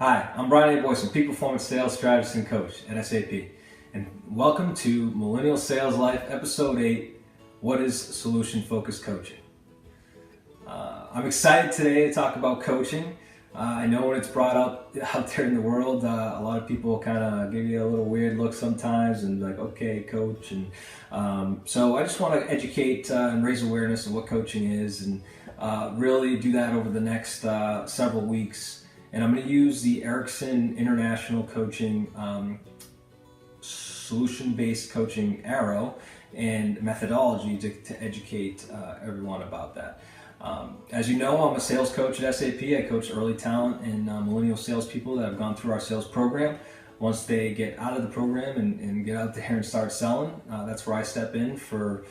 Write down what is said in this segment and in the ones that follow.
Hi, I'm Brian A. Boyson, Peak Performance Sales Strategist and Coach at SAP. And welcome to Millennial Sales Life, Episode 8, What is Solution Focused Coaching? I'm excited today to talk about coaching. I know when it's brought up out there in the world, a lot of people kind of give you a little weird look sometimes and like, okay, coach. And so I just want to educate and raise awareness of what coaching is and really do that over the next several weeks. And I'm going to use the Ericsson International Coaching solution-based coaching arrow and methodology to educate everyone about that. As you know, I'm a sales coach at SAP. I coach early talent and millennial salespeople that have gone through our sales program. Once they get out of the program and get out there and start selling, that's where I step in for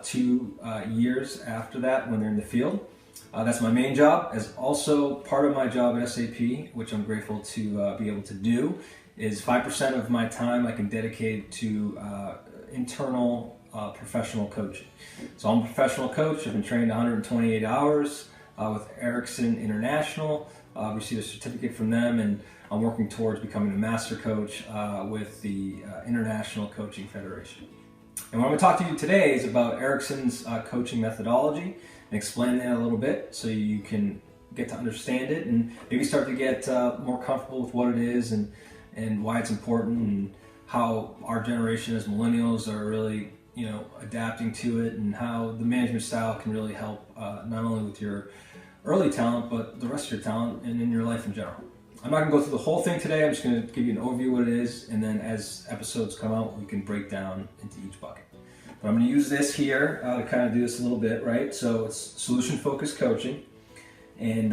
2 years after that when they're in the field. That's my main job. As also part of my job at SAP, which I'm grateful to be able to do, is 5% of my time I can dedicate to internal professional coaching. So I'm a professional coach. I've been trained 128 hours with Ericsson International. Received a certificate from them, and I'm working towards becoming a master coach with the International Coaching Federation. And what I'm going to talk to you today is about Ericsson's coaching methodology and explain that a little bit so you can get to understand it and maybe start to get more comfortable with what it is and why it's important and how our generation as millennials are really adapting to it, and how the management style can really help not only with your early talent, but the rest of your talent and in your life in general. I'm not going to go through the whole thing today. I'm just going to give you an overview of what it is, and then as episodes come out, we can break down into each bucket. But I'm going to use this here to kind of do this a little bit, right? So it's solution-focused coaching. And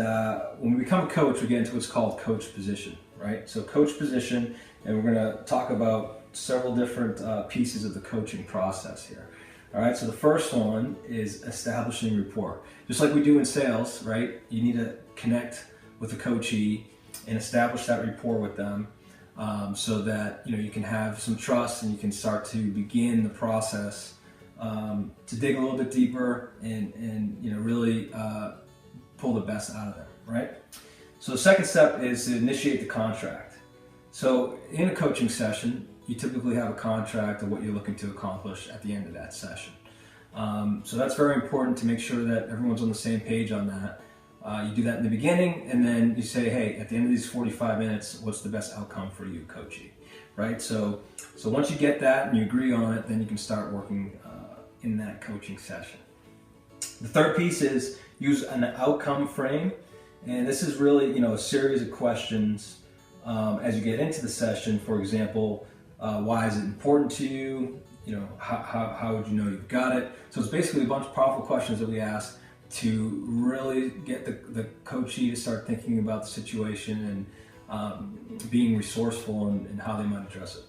when we become a coach, we get into what's called coach position, right? So coach position, and we're going to talk about several different pieces of the coaching process here. All right, so the first one is establishing rapport. Just like we do in sales, right? You need to connect with the coachee and establish that rapport with them so that you can have some trust and you can start to begin the process to dig a little bit deeper and really pull the best out of them, right? So the second step is to initiate the contract. So in a coaching session, you typically have a contract of what you're looking to accomplish at the end of that session. So that's very important to make sure that everyone's on the same page on that. You do that in the beginning, and then you say, hey, at the end of these 45 minutes, what's the best outcome for you, coachee, right? So once you get that and you agree on it, then you can start working in that coaching session. The third piece is use an outcome frame, and this is really a series of questions as you get into the session. For example, why is it important to you? How would you know you've got it? So it's basically a bunch of powerful questions that we ask to really get the coachee to start thinking about the situation and being resourceful in how they might address it.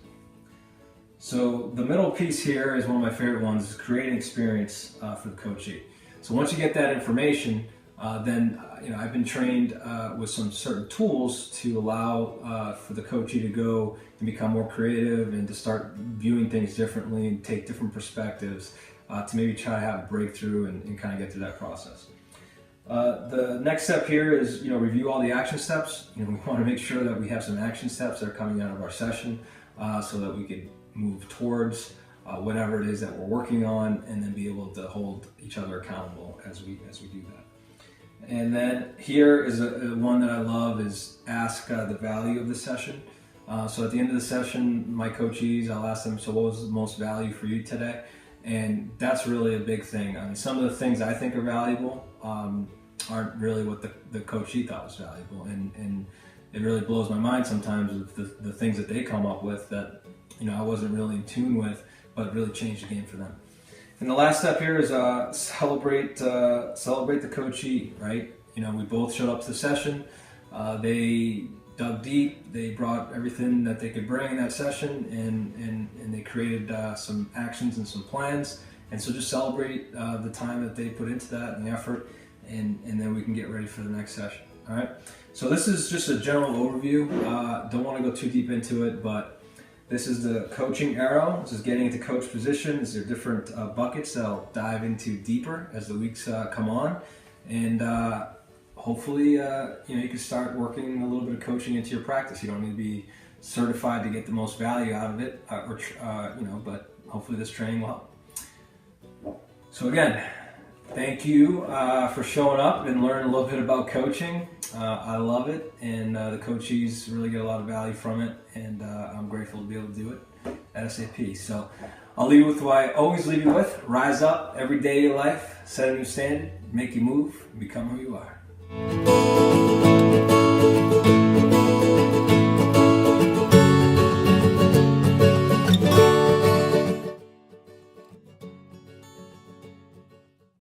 So the middle piece here is one of my favorite ones, is create an experience for the coachee. So once you get that information, then I've been trained with some certain tools to allow for the coachee to go and become more creative and to start viewing things differently and take different perspectives to maybe try to have a breakthrough and kind of get through that process. The next step here is review all the action steps. We want to make sure that we have some action steps that are coming out of our session so that we can move towards whatever it is that we're working on, and then be able to hold each other accountable as we do that. And then here is one that I love, is ask the value of the session. So at the end of the session, my coachees, I'll ask them, so what was the most value for you today? And that's really a big thing. I mean, some of the things I think are valuable aren't really what the coachee thought was valuable. And it really blows my mind sometimes with the things that they come up with that I wasn't really in tune with, but really changed the game for them. And the last step here is celebrate the coachee, right? We both showed up to the session. They dug deep. They brought everything that they could bring in that session, and they created some actions and some plans. And so just celebrate the time that they put into that and the effort, and then we can get ready for the next session. All right. So this is just a general overview. Don't want to go too deep into it, but this is the coaching arrow. This is getting into coach position. These are different buckets that I'll dive into deeper as the weeks come on. And hopefully, you can start working a little bit of coaching into your practice. You don't need to be certified to get the most value out of it, but hopefully this training will help. So again, thank you for showing up and learning a little bit about coaching. I love it, and the coachees really get a lot of value from it, and I'm grateful to be able to do it at SAP. So I'll leave you with what I always leave you with. Rise up every day of your life, set a new standard, make you move, and become who you are.